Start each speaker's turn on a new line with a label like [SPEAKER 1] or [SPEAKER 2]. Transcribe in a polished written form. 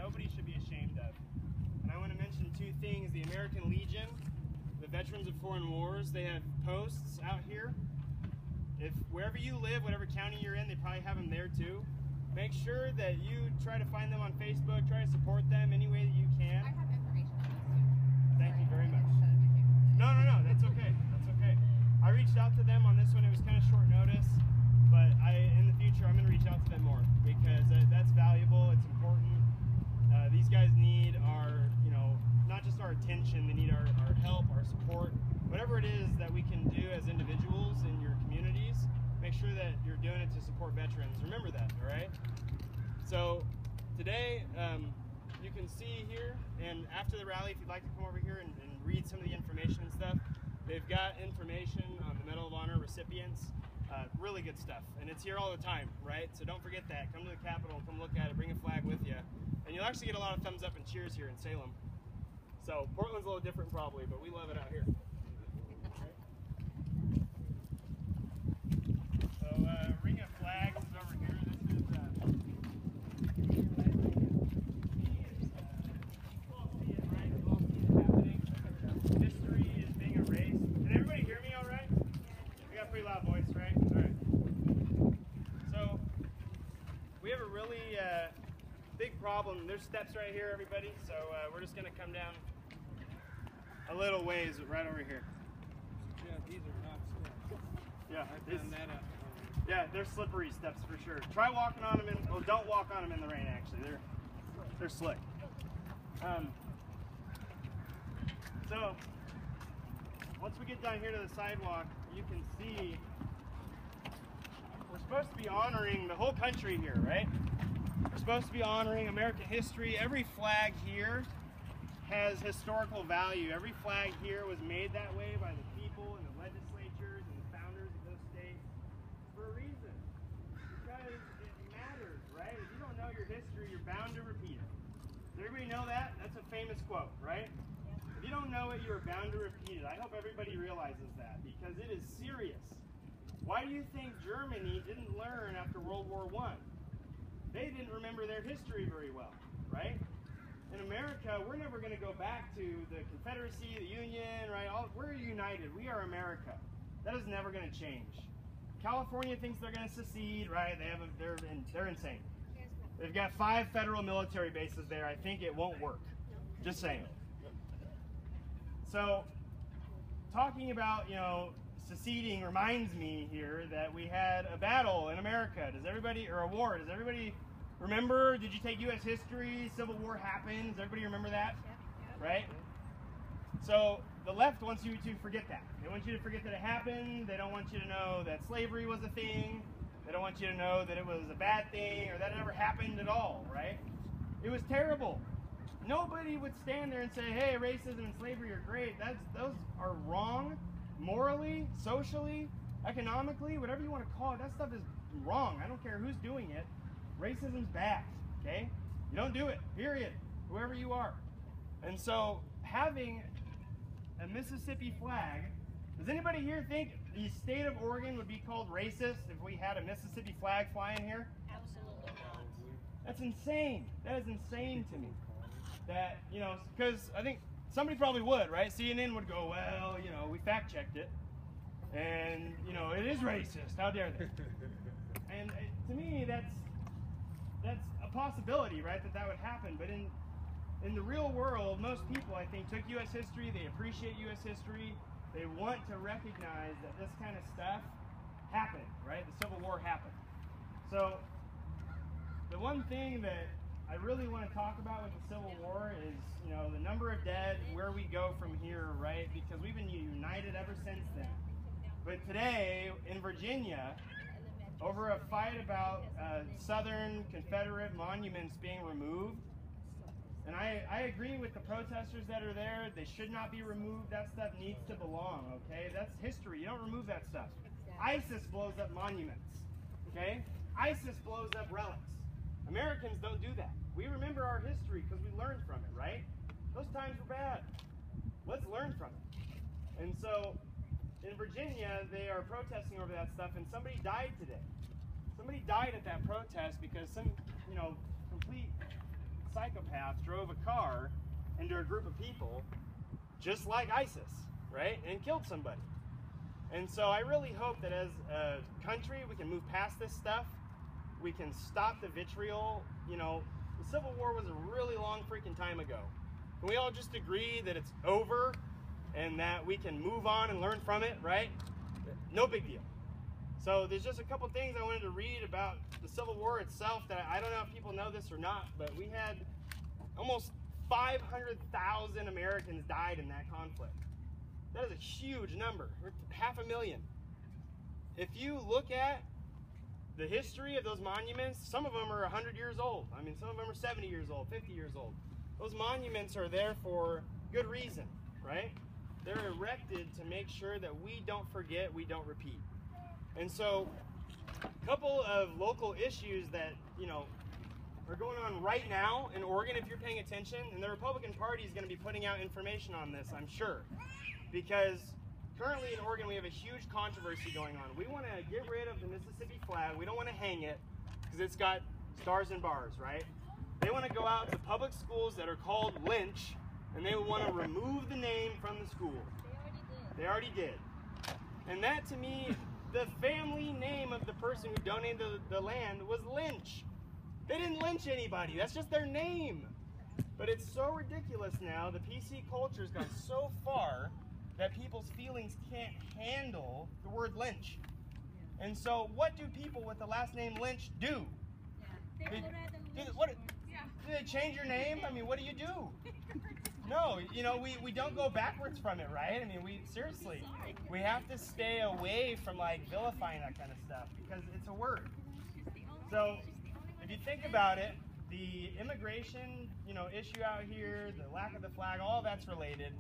[SPEAKER 1] nobody should be ashamed of. And I want to mention two things. The American Legion, the Veterans of Foreign Wars, they have posts out here. If wherever you live, whatever county you're in, they probably have them there too. Make sure that you try to find them on Facebook, try to support them any way that you can.
[SPEAKER 2] I have information on this too.
[SPEAKER 1] Thank you very much. No, that's okay. That's okay. I reached out to them on this one. It was kind of short notice, but in the future, I'm going to reach out to them more because that's valuable. It's important. These guys need our, not just our attention. They need our help, our support, whatever it is that we can do as individuals in your communities. Make sure that you're doing it to support veterans. Remember that, all right? So today, you can see here, and after the rally, if you'd like to come over here and read some of the information and stuff, they've got information on the Medal of Honor recipients. Really good stuff, and it's here all the time, right? So don't forget that. Come to the Capitol, come look at it, bring a flag with you, and you'll actually get a lot of thumbs up and cheers here in Salem. So Portland's a little different probably, but we love it out here. So ring of flags is over here. Loud voice, right? All right. So we have a really big problem. There's steps right here, everybody. So we're just going to come down a little ways right over here.
[SPEAKER 3] Yeah, these are not steps.
[SPEAKER 1] Yeah,
[SPEAKER 3] I found that out.
[SPEAKER 1] Yeah, they're slippery steps for sure. Try walking on them well, don't walk on them in the rain. Actually, they're slick. So once we get down here to the sidewalk, you can see we're supposed to be honoring the whole country here, right? We're supposed to be honoring American history. Every flag here has historical value. Every flag here was made that way by the people and the legislatures and the founders of those states for a reason. Because it matters, right? If you don't know your history, you're bound to repeat it. Does everybody know that? That's a famous quote, right? If you don't know it, you are bound to repeat it. I hope everybody realizes that because it is serious. Why do you think Germany didn't learn after World War I? They didn't remember their history very well, right? In America, we're never going to go back to the Confederacy, the Union, right? We're united. We are America. That is never going to change. California thinks they're going to secede, right? They're insane. They've got 5 federal military bases there. I think it won't work. Just saying. So, talking about, seceding reminds me here that we had a battle in America. Does everybody, or a war, does everybody remember? Did you take U.S. history? Civil War happened. Does everybody remember that? Right? So, the left wants you to forget that. They want you to forget that it happened. They don't want you to know that slavery was a thing. They don't want you to know that it was a bad thing or that it ever happened at all, right? It was terrible. Nobody would stand there and say, hey, racism and slavery are great. Those are wrong, morally, socially, economically, whatever you want to call it. That stuff is wrong. I don't care who's doing it. Racism's bad, okay? You don't do it, period, whoever you are. And so having a Mississippi flag, does anybody here think the state of Oregon would be called racist if we had a Mississippi flag flying here?
[SPEAKER 2] Absolutely not.
[SPEAKER 1] That's insane. That is insane to me. That, because I think somebody probably would, right? CNN would go, well, we fact-checked it, and, it is racist. How dare they? And to me, that's a possibility, right, that would happen. But in the real world, most people, I think, took U.S. history. They appreciate U.S. history. They want to recognize that this kind of stuff happened, right? The Civil War happened. So the one thing that I really want to talk about with the Civil War is, the number of dead, where we go from here, right? Because we've been united ever since then. But today, in Virginia, over a fight about Southern Confederate monuments being removed, and I agree with the protesters that are there. They should not be removed. That stuff needs to belong, okay? That's history. You don't remove that stuff. ISIS blows up monuments, okay? ISIS blows up relics. Americans don't do that. We remember our history because we learned from it, right? Those times were bad. Let's learn from it. And so, in Virginia, they are protesting over that stuff, and somebody died today. Somebody died at that protest because some, complete psychopath drove a car into a group of people, just like ISIS, right, and killed somebody. And so I really hope that as a country we can move past this stuff. We can stop the vitriol. You know, the Civil War was a really long freaking time ago. Can we all just agree that it's over and that we can move on and learn from it, right? No big deal. So there's just a couple things I wanted to read about the Civil War itself that I don't know if people know this or not, but we had almost 500,000 Americans died in that conflict. That is a huge number, 500,000. If you look at the history of those monuments, some of them are 100 years old. I mean, some of them are 70 years old, 50 years old. Those monuments are there for good reason, right? They're erected to make sure that we don't forget, we don't repeat. And so, a couple of local issues that, you know, are going on right now in Oregon, if you're paying attention, and the Republican Party is going to be putting out information on this, I'm sure. Because currently in Oregon we have a huge controversy going on. We want to get rid of the Mississippi flag. We don't want to hang it because it's got stars and bars, right? They want to go out to public schools that are called Lynch, and they want to remove the name from the school. They already did. And that, to me, the family name of the person who donated the land was Lynch. They didn't lynch anybody. That's just their name. But it's so ridiculous now. The PC culture has gone so far that people's feelings can't handle the word lynch. And so what do people with the last name Lynch do? Do they change your name? I mean, what do you do? No, you know, we don't go backwards from it, right? I mean, seriously, we have to stay away from like vilifying that kind of stuff because it's a word. So if you think about it, the immigration, you know, issue out here, the lack of the flag, all that's related.